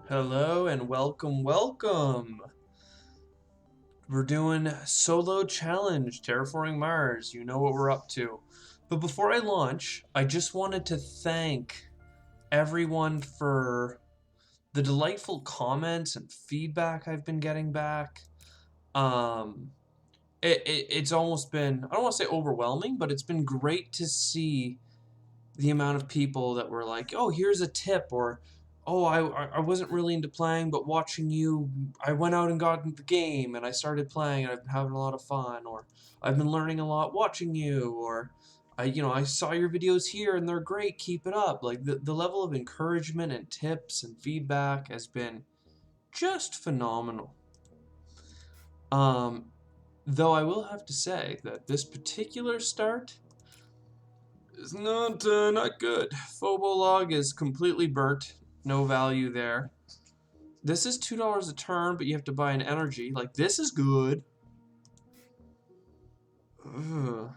Hello and welcome, welcome. We're doing solo challenge, Terraforming Mars. You know what we're up to. But before I launch, I just wanted to thank everyone for the delightful comments and feedback I've been getting back. Um, it's almost been, I don't want to say overwhelming, but it's been great to see the amount of people that were like, oh, here's a tip, or oh, I wasn't really into playing, but watching you, I went out and got into the game and I started playing and I've been having a lot of fun, or I've been learning a lot watching you, or I saw your videos here and they're great, keep it up. Like the level of encouragement and tips and feedback has been just phenomenal. Um, though I will have to say that this particular start is not good. Phobolog is completely burnt. No value there. This is $2 a turn, but you have to buy an energy. Like, this is good. Ugh.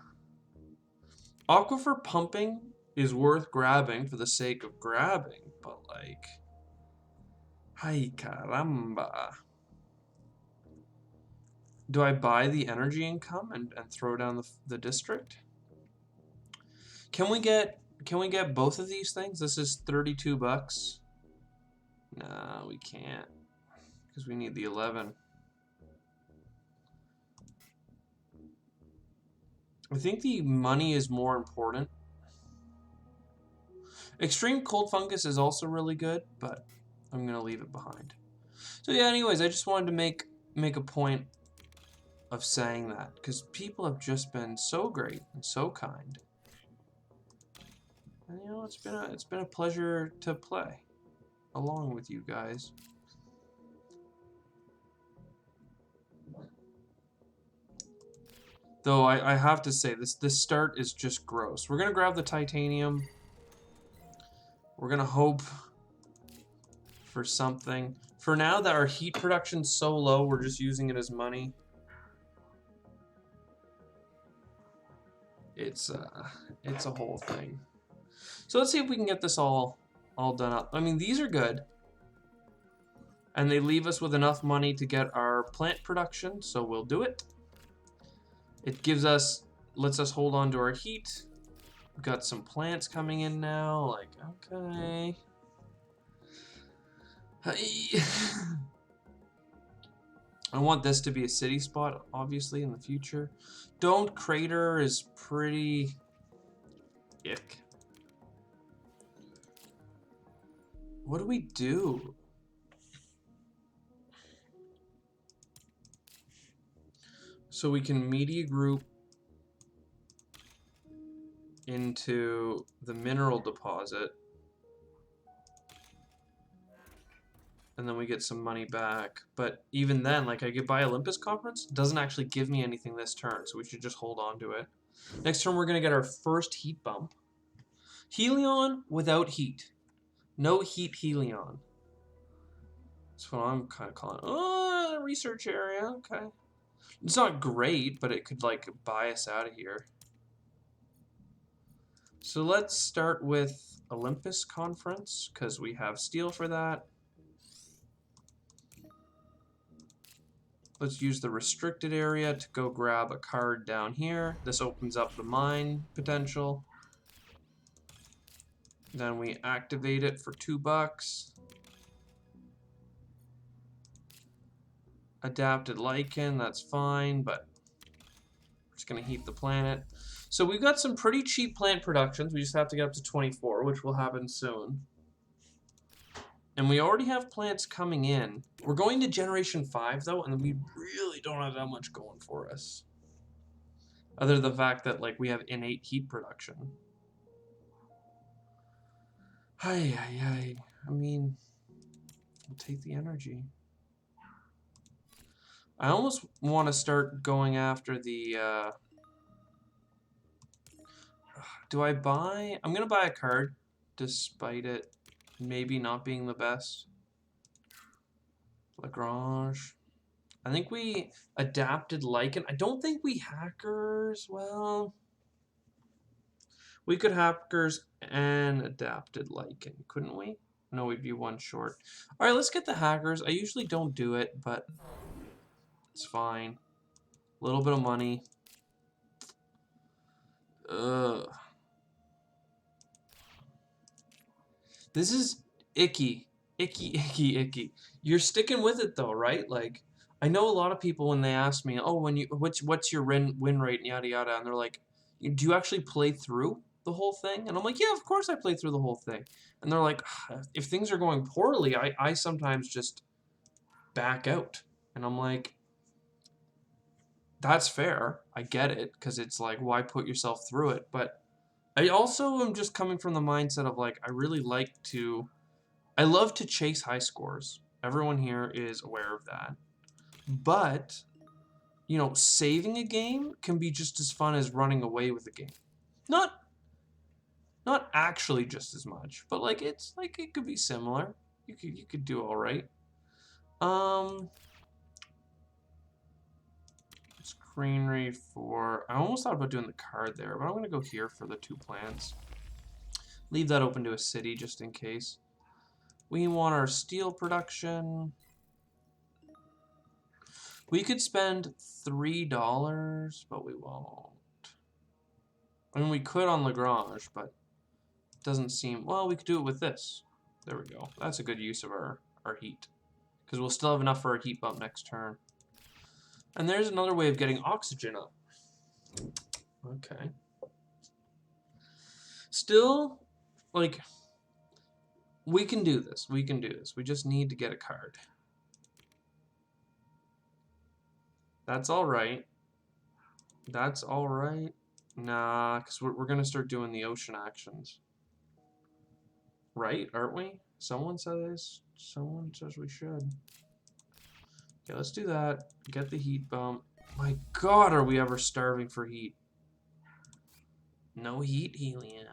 Aquifer pumping is worth grabbing for the sake of grabbing, but like... Ay caramba. Do I buy the energy income and throw down the district? Can we get both of these things? This is 32 bucks. Nah, we can't. Because we need the 11. I think the money is more important. Extreme Cold Fungus is also really good, but I'm going to leave it behind. So yeah, anyways, I just wanted to make a point of saying that, because people have just been so great and so kind. And you know, it's been a pleasure to play along with you guys. Though I have to say, this start is just gross. We're going to grab the titanium. We're going to hope for something. For now that our heat production's so low, we're just using it as money. It's a whole thing. So let's see if we can get this all done up. I mean, these are good. And they leave us with enough money to get our plant production, so we'll do it. It lets us hold on to our heat. We've got some plants coming in now, like, okay. I want this to be a city spot, obviously, in the future. Domed Crater is pretty ick. What do we do? So we can media group into the mineral deposit. And then we get some money back. But even then, like, I could buy Olympus Conference. It doesn't actually give me anything this turn, so we should just hold on to it. Next turn, we're going to get our first heat bump. Helion without heat. No heat Helion. That's what I'm kind of calling. Oh, research area. Okay. It's not great, but it could, like, buy us out of here. So let's start with Olympus Conference, because we have steel for that. Let's use the restricted area to go grab a card down here. This opens up the mine potential. Then we activate it for $2. Adapted lichen, that's fine, but we're just going to heat the planet. So we've got some pretty cheap plant productions. We just have to get up to 24, which will happen soon. And we already have plants coming in. We're going to Generation 5, though, and we really don't have that much going for us. Other than the fact that, like, we have innate heat production. I mean, we'll take the energy. I almost want to start going after the, do I buy? I'm going to buy a card, despite it maybe not being the best. Lagrange. I think we adapted lichen. I don't think we hackers. Well, we could hackers and adapted lichen, couldn't we? No, we'd be one short. All right, let's get the hackers. I usually don't do it, but it's fine. A little bit of money. Ugh. This is icky. Icky, icky, icky. You're sticking with it though, right? Like, I know a lot of people when they ask me, "Oh, what's your win rate and yada yada," and they're like, "Do you actually play through the whole thing?" And I'm like, "Yeah, of course I play through the whole thing." And they're like, "If things are going poorly, I sometimes just back out." And I'm like, "That's fair. I get it, because it's like, why put yourself through it?" But I also am just coming from the mindset of like, I love to chase high scores. Everyone here is aware of that. But, you know, saving a game can be just as fun as running away with a game. Not actually just as much, but like it's like it could be similar. You could do all right. Greenery for... I almost thought about doing the card there, but I'm going to go here for the 2 plants. Leave that open to a city just in case. We want our steel production. We could spend $3, but we won't. I mean, we could on Lagrange, but it doesn't seem... Well, we could do it with this. There we go. That's a good use of our heat. Because we'll still have enough for our heat bump next turn. And there's another way of getting oxygen up. Okay. Still, like, we can do this. We can do this. We just need to get a card. That's all right. That's all right. Nah, because we're going to start doing the ocean actions. Right? Aren't we? Someone says we should. Okay, let's do that. Get the heat bump. My God, are we ever starving for heat? No heat, Helion.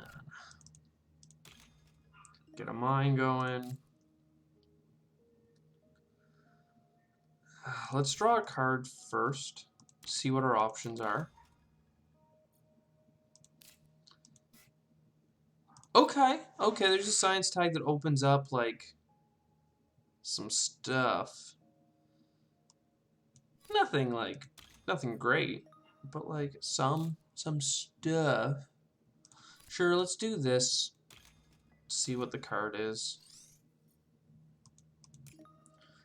Get a mine going. Let's draw a card first. See what our options are. Okay, okay, there's a science tag that opens up, like, some stuff. Nothing great, but, like, some stuff. Sure, let's do this. See what the card is.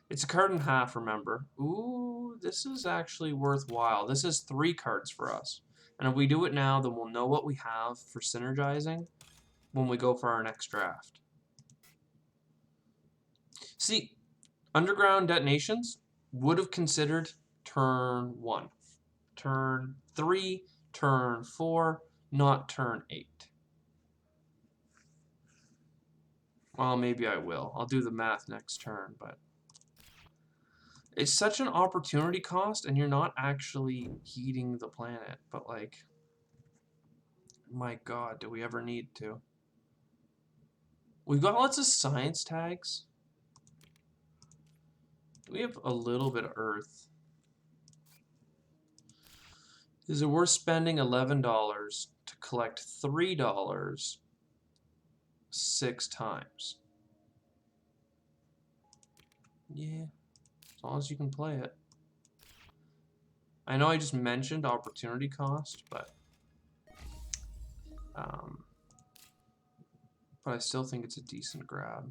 It's a card and a half, remember. Ooh, this is actually worthwhile. This is 3 cards for us. And if we do it now, then we'll know what we have for synergizing when we go for our next draft. See, underground detonations would have considered turn 1. Turn 3, turn 4, not turn 8. Well, maybe I will. I'll do the math next turn, but it's such an opportunity cost, and you're not actually heating the planet, but like, my God, do we ever need to? We've got lots of science tags. We have a little bit of Earth. Is it worth spending $11 to collect $3 6 times? Yeah, as long as you can play it. I know I just mentioned opportunity cost, but I still think it's a decent grab.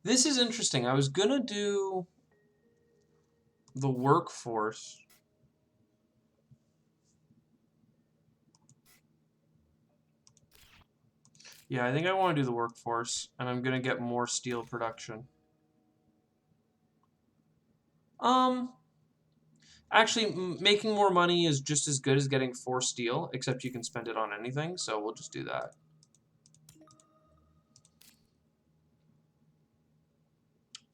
This is interesting. I was gonna do the workforce. Yeah, I think I want to do the workforce, and I'm gonna get more steel production. Actually, making more money is just as good as getting 4 steel, except you can spend it on anything, so we'll just do that.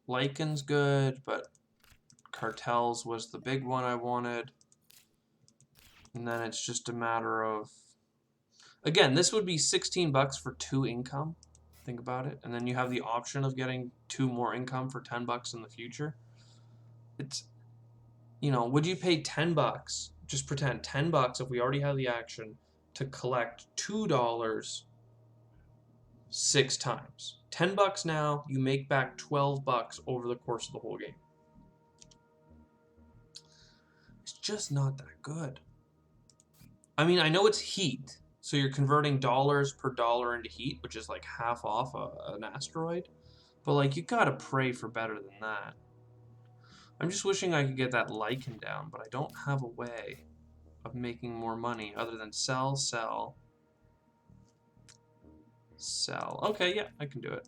Lycan's good, but cartels was the big one I wanted. And then it's just a matter of... Again, this would be $16 for 2 income. Think about it. And then you have the option of getting 2 more income for $10 in the future. It's... You know, would you pay $10? Just pretend $10 if we already have the action to collect $2 6 times. $10 now, you make back $12 over the course of the whole game. It's just not that good. I mean, I know it's heat, so you're converting dollars per dollar into heat, which is like half off an asteroid. But like, you gotta pray for better than that. I'm just wishing I could get that lichen down, but I don't have a way of making more money other than sell, sell, sell. Okay, yeah, I can do it.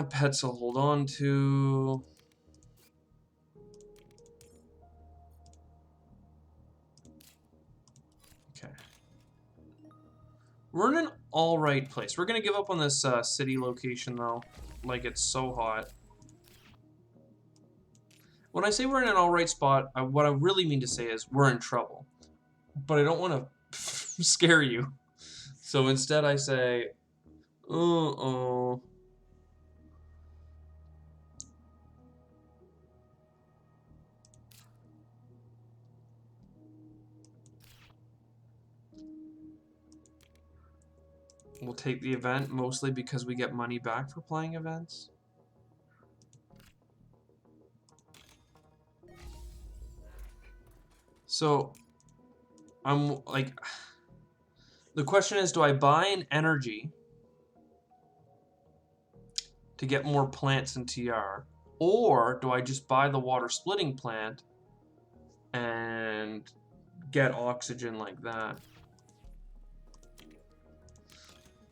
Pets I'll hold on to. Okay. We're in an alright place. We're gonna give up on this city location, though. Like, it's so hot. When I say we're in an alright spot, what I really mean to say is we're in trouble. But I don't want to scare you. So instead I say, uh-oh. We'll take the event, mostly because we get money back for playing events. So, I'm like, the question is, do I buy an energy to get more plants in TR? Or do I just buy the water splitting plant and get oxygen like that?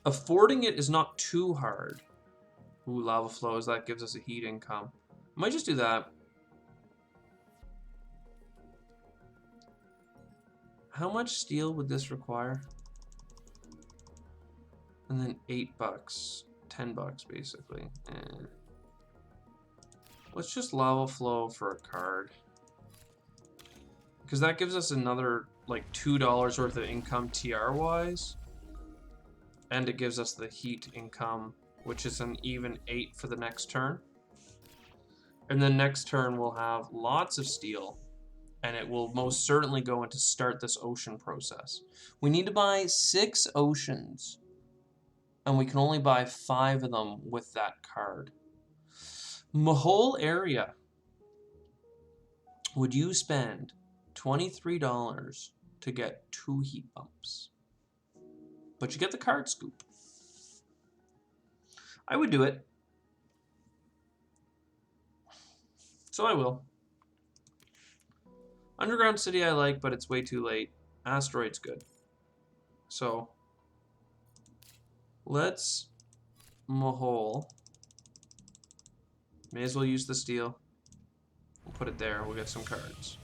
Affording it is not too hard. Ooh, lava flows, that gives us a heat income. I might just do that. How much steel would this require? And then $8. $10 basically. Let's just lava flow for a card. Because that gives us another like $2 worth of income TR wise. And it gives us the heat income, which is an even 8 for the next turn. And then next turn we'll have lots of steel. And it will most certainly go into start this ocean process. We need to buy 6 oceans. And we can only buy 5 of them with that card. Mahol area. Would you spend $23 to get 2 heat bumps? But you get the card scoop. I would do it. So I will. Underground City I like, but it's way too late. Asteroid's good. So, let's Mahol. May as well use the steel. We'll put it there. We'll get some cards.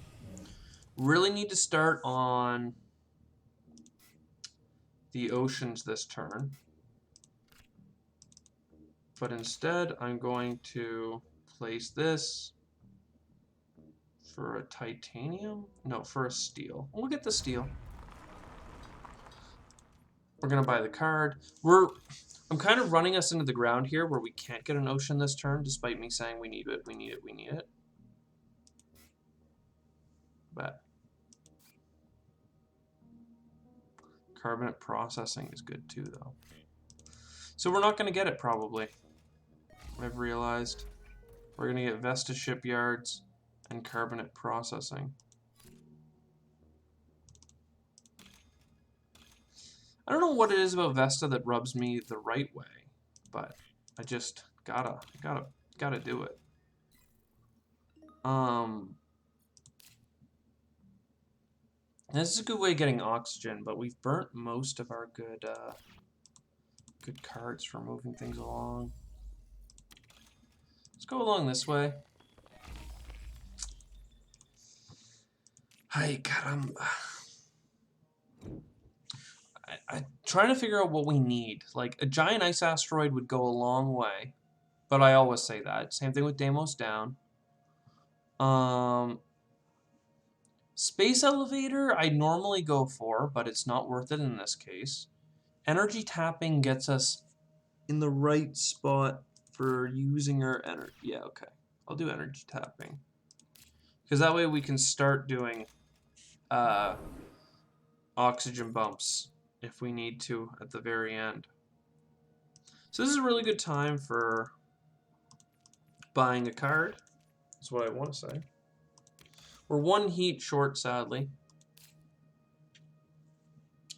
Really need to start on the oceans this turn. But instead, I'm going to place this for a titanium? No, for a steel. We'll get the steel. We're going to buy the card. I'm kind of running us into the ground here where we can't get an ocean this turn, despite me saying we need it, we need it, we need it. But carbonate processing is good too, though. So we're not going to get it, probably. I've realized. We're going to get Vesta shipyards and carbonate processing. I don't know what it is about Vesta that rubs me the right way, but I just gotta do it. This is a good way of getting oxygen, but we've burnt most of our good cards for moving things along. Let's go along this way. Ay, caramba. I'm trying to figure out what we need. Like, a giant ice asteroid would go a long way, but I always say that. Same thing with Deimos Down. Space elevator, I normally go for, but it's not worth it in this case. Energy tapping gets us in the right spot for using our energy. Yeah, okay. I'll do energy tapping. Because that way we can start doing oxygen bumps if we need to at the very end. So this is a really good time for buying a card. That's what I want to say. We're 1 heat short, sadly.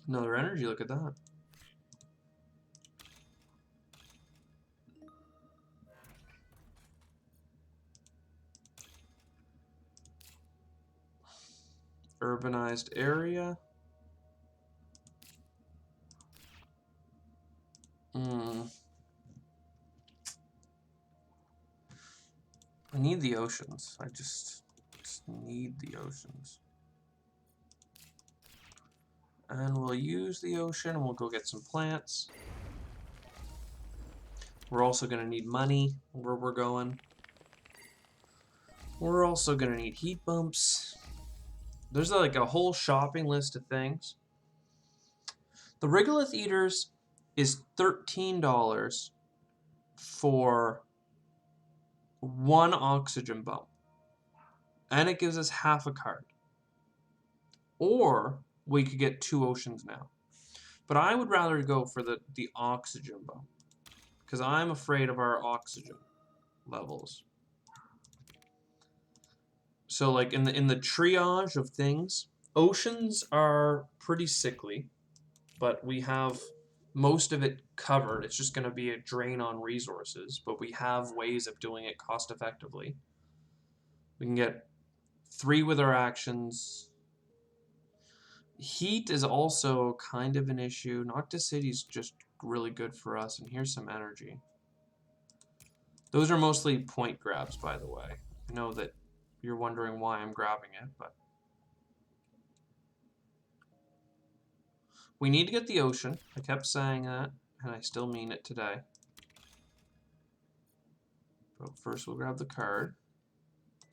Another energy, look at that. Urbanized area. I need the oceans. I just need the oceans. And we'll use the ocean and we'll go get some plants. We're also going to need money where we're going. We're also going to need heat bumps. There's like a whole shopping list of things. The Regolith Eaters is $13 for 1 oxygen bump. And it gives us half a card. Or we could get 2 oceans now. But I would rather go for the oxygen bump. Because I'm afraid of our oxygen levels. So like in the triage of things, oceans are pretty sickly, but we have most of it covered. It's just going to be a drain on resources, but we have ways of doing it cost effectively. We can get 3 with our actions. Heat is also kind of an issue. Noctis City's just really good for us, and here's some energy. Those are mostly point grabs, by the way. I know that you're wondering why I'm grabbing it, but we need to get the ocean. I kept saying that, and I still mean it today. But first we'll grab the card.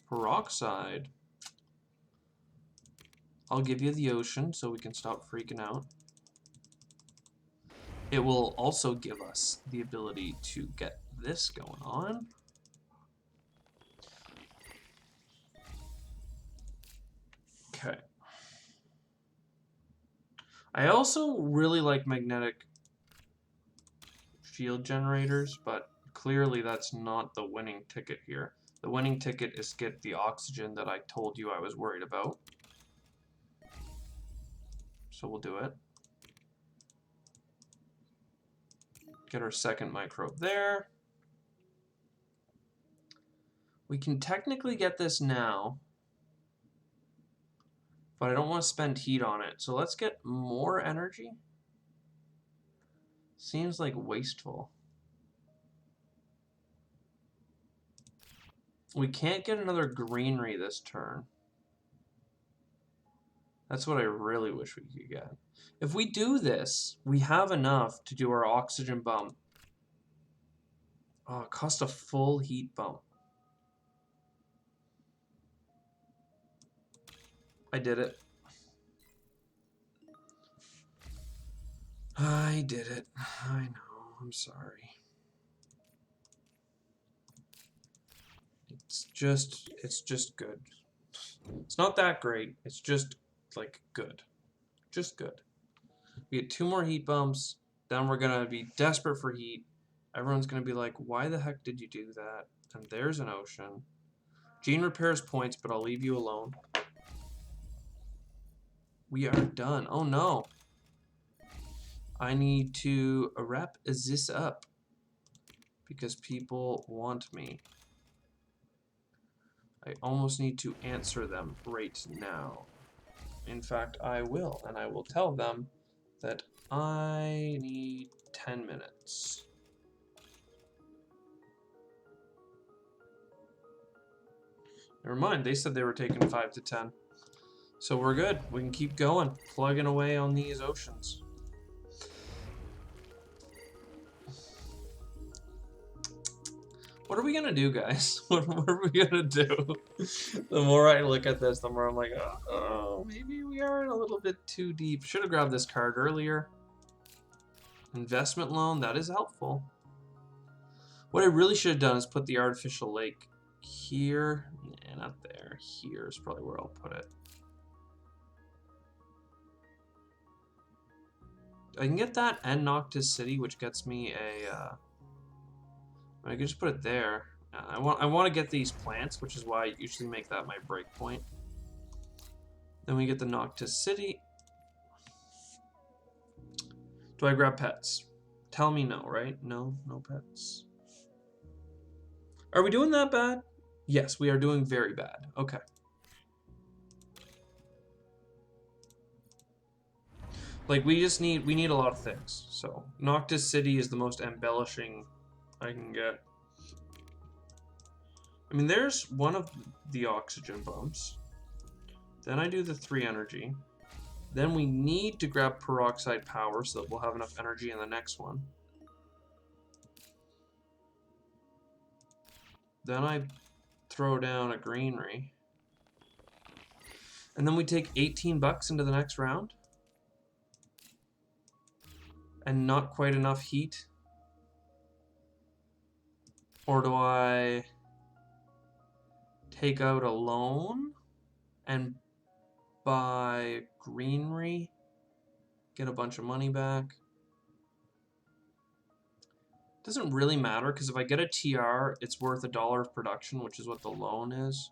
Peroxide. I'll give you the ocean so we can stop freaking out. It will also give us the ability to get this going on. Okay. I also really like magnetic field generators, but clearly that's not the winning ticket here. The winning ticket is get the oxygen that I told you I was worried about. So we'll do it. Get our second microbe there. We can technically get this now, but I don't want to spend heat on it. So let's get more energy. Seems like wasteful. We can't get another greenery this turn. That's what I really wish we could get. If we do this, we have enough to do our oxygen bump. Oh, it costs a full heat bump. I did it. I did it. I know. I'm sorry. It's just good. It's not that great. It's just like good. Just good. We get 2 more heat bumps. Then we're gonna be desperate for heat. Everyone's gonna be like, why the heck did you do that? And there's an ocean. Gene repairs points, but I'll leave you alone. We are done. Oh no. I need to wrap this up because people want me. I almost need to answer them right now. In fact, I will, and I will tell them that I need 10 minutes. Never mind, they said they were taking 5 to 10. So we're good. We can keep going, plugging away on these oceans. What are we gonna do, guys? What are we gonna do? The more I look at this, the more I'm like, oh, maybe we are in a little bit too deep. Should have grabbed this card earlier. Investment loan, that is helpful. What I really should have done is put the artificial lake here, and not there. Here is probably where I'll put it. I can get that and Noctis City, which gets me a... I can just put it there. I want to get these plants, which is why I usually make that my breakpoint. Then we get the Noctis City. Do I grab pets? Tell me no, right? No, no pets. Are we doing that bad? Yes, we are doing very bad. Okay. Like, we need a lot of things. So, Noctis City is the most embellishing I can get. I mean, there's one of the oxygen bumps. Then I do the 3 energy. Then we need to grab peroxide power so that we'll have enough energy in the next one. Then I throw down a greenery. And then we take 18 bucks into the next round. And not quite enough heat. Or do I take out a loan and buy greenery, get a bunch of money back? Doesn't really matter, because if I get a TR, it's worth $1 of production, which is what the loan is.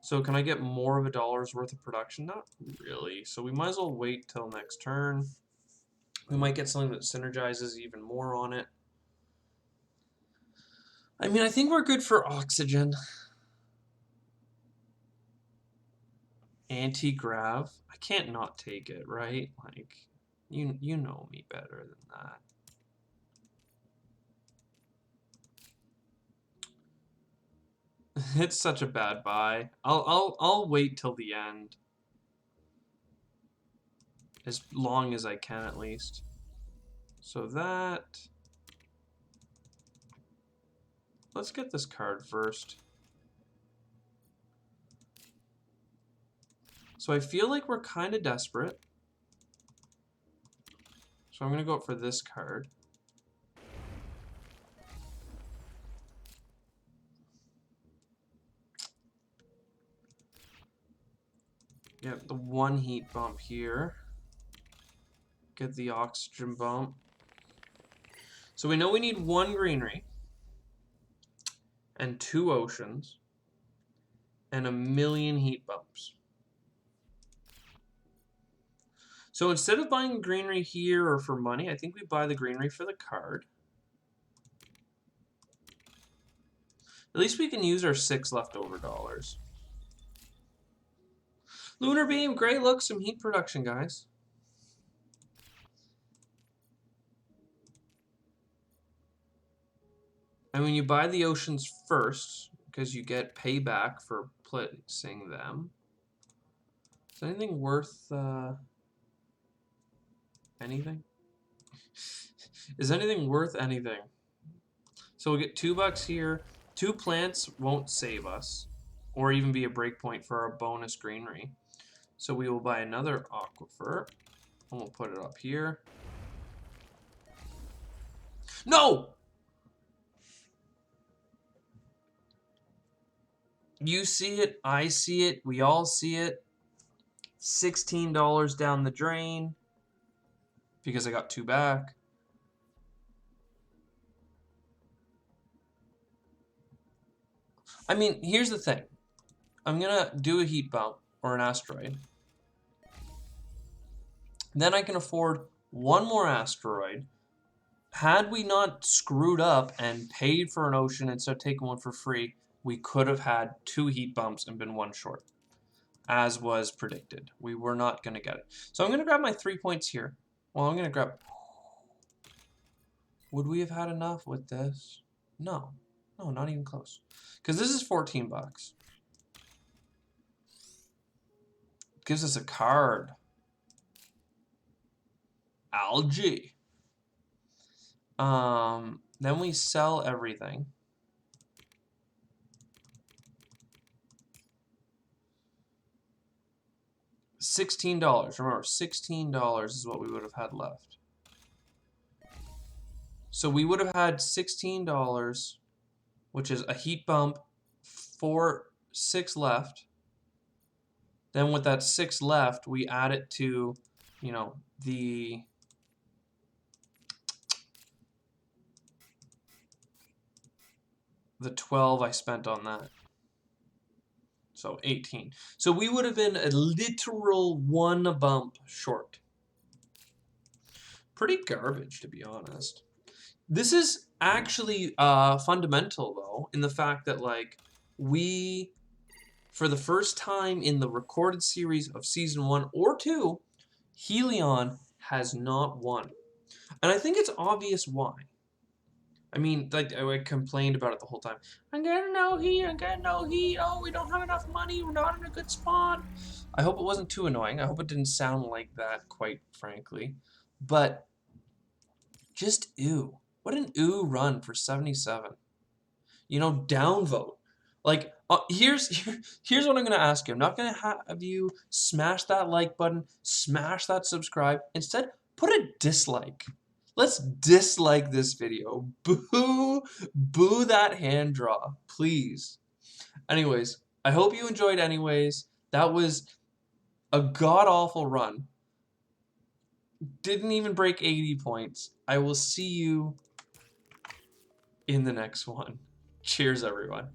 So can I get more of $1's worth of production? Not really. So we might as well wait till next turn. We might get something that synergizes even more on it. I mean, I think we're good for oxygen. Anti-grav. I can't not take it, right? Like, you know me better than that. It's such a bad buy. I'll wait till the end. As long as I can, at least. So that... Let's get this card first. So I feel like we're kind of desperate. So I'm going to go up for this card. Get the 1 heat bump here. Get the oxygen bump. So we know we need 1 greenery. And 2 oceans. And 1,000,000 heat bumps. So instead of buying greenery here or for money, I think we buy the greenery for the card. At least we can use our 6 leftover dollars. Lunar Beam, great look, some heat production, guys. And when you buy the oceans first, because you get payback for placing them. Is anything worth anything? Is anything worth anything? So we get $2 here. 2 plants won't save us, or even be a breakpoint for our bonus greenery. So we will buy another aquifer, and we'll put it up here. No! You see it, I see it, we all see it. $16 down the drain because I got 2 back. I mean, here's the thing. I'm going to do a heat bump or an asteroid. Then I can afford 1 more asteroid. Had we not screwed up and paid for an ocean instead of taking 1 for free, we could have had 2 heat bumps and been 1 short, as was predicted. We were not going to get it. So I'm going to grab my 3 points here. Well, I'm going to grab... Would we have had enough with this? No. No, not even close. Because this is 14 bucks. Gives us a card. Algae. Then we sell everything. $16. Remember, $16 is what we would have had left. So we would have had $16, which is a heat bump, 6 left. Then with that 6 left, we add it to, you know, the the 12 I spent on that. So 18. So we would have been a literal 1 bump short. Pretty garbage, to be honest. This is actually fundamental, though, in the fact that, like, we, for the first time in the recorded series of Season 1 or 2, Helion has not won. And I think it's obvious why. I mean, like, I complained about it the whole time. I'm getting no heat, I'm getting no heat. Oh, we don't have enough money, we're not in a good spot. I hope it wasn't too annoying. I hope it didn't sound like that, quite frankly. But just ew. What an ew run for 77. You know, downvote. Like, here's what I'm gonna ask you. I'm not gonna have you smash that like button, smash that subscribe. Instead, put a dislike. Let's dislike this video. Boo, boo that hand draw, please. Anyways, I hope you enjoyed anyways. That was a god-awful run. Didn't even break 80 points. I will see you in the next one. Cheers, everyone.